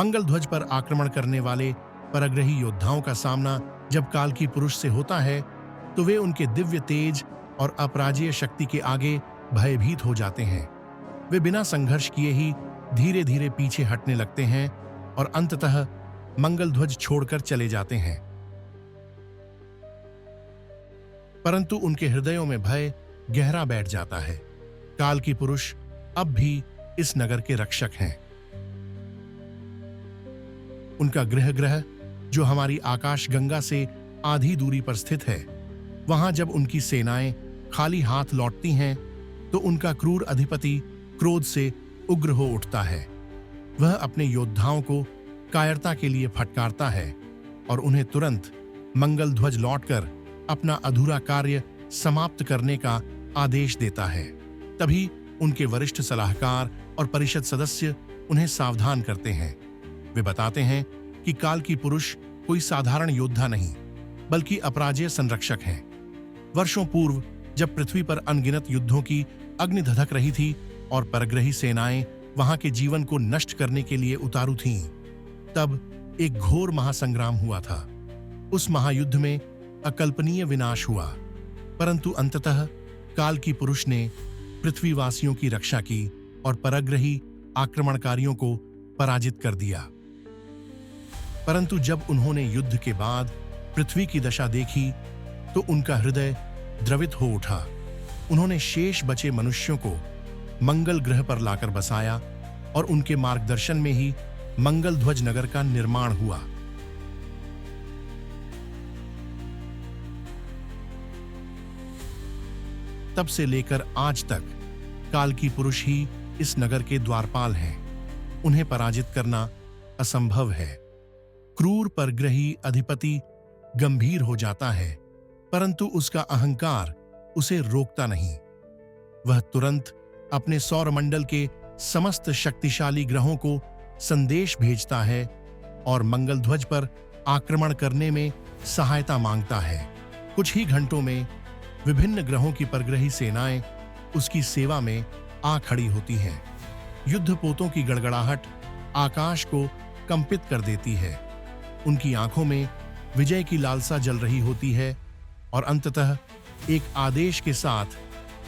मंगल ध्वज पर आक्रमण करने वाले परग्रही योद्धाओं का सामना जब कालकी पुरुष से होता है तो वे उनके दिव्य तेज और अपराजेय शक्ति के आगे भयभीत हो जाते हैं। वे बिना संघर्ष किए ही धीरे धीरे पीछे हटने लगते हैं और अंततः मंगल ध्वज छोड़कर चले जाते हैं। परंतु उनके हृदयों में भय गहरा बैठ जाता है। कालकी पुरुष अब भी इस नगर के रक्षक हैं। उनका गृह जो हमारी आकाश गंगा से आधी दूरी पर स्थित है, वहां जब उनकी सेनाएं खाली हाथ लौटती हैं तो उनका क्रूर अधिपति क्रोध से उग्र हो उठता है। वह अपने योद्धाओं को कायरता के लिए फटकारता है और उन्हें तुरंत मंगल ध्वज लौटकर अपना अधूरा कार्य समाप्त करने का आदेश देता है। तभी उनके वरिष्ठ सलाहकार और परिषद सदस्य उन्हें सावधान करते हैं। वे बताते हैं कि कालकी पुरुष कोई साधारण योद्धा नहीं बल्कि अपराजेय संरक्षक हैं। वर्षों पूर्व जब पृथ्वी पर अनगिनत युद्धों की अग्नि धधक रही थी और परग्रही सेनाएं वहां के जीवन को नष्ट करने के लिए उतारू थीं, तब एक घोर महासंग्राम हुआ था। उस महायुद्ध में अकल्पनीय विनाश हुआ, परंतु अंततः कालकी पुरुष ने पृथ्वीवासियों की रक्षा की और परग्रही आक्रमणकारियों को पराजित कर दिया। परंतु जब उन्होंने युद्ध के बाद पृथ्वी की दशा देखी तो उनका हृदय द्रवित हो उठा। उन्होंने शेष बचे मनुष्यों को मंगल ग्रह पर लाकर बसाया और उनके मार्गदर्शन में ही मंगल ध्वज नगर का निर्माण हुआ। तब से लेकर आज तक कालकी पुरुष ही इस नगर के द्वारपाल हैं। उन्हें पराजित करना असंभव है। क्रूर परग्रही अधिपति गंभीर हो जाता है, परंतु उसका अहंकार उसे रोकता नहीं। वह तुरंत अपने सौरमंडल के समस्त शक्तिशाली ग्रहों को संदेश भेजता है और मंगल ध्वज पर आक्रमण करने में सहायता मांगता है। कुछ ही घंटों में विभिन्न ग्रहों की परग्रही सेनाएं उसकी सेवा में आ खड़ी होती हैं। युद्धपोतों की गड़गड़ाहट आकाश को कंपित कर देती है। उनकी आंखों में विजय की लालसा जल रही होती है और अंततः एक आदेश के साथ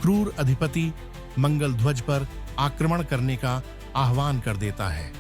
क्रूर अधिपति मंगल ध्वज पर आक्रमण करने का आह्वान कर देता है।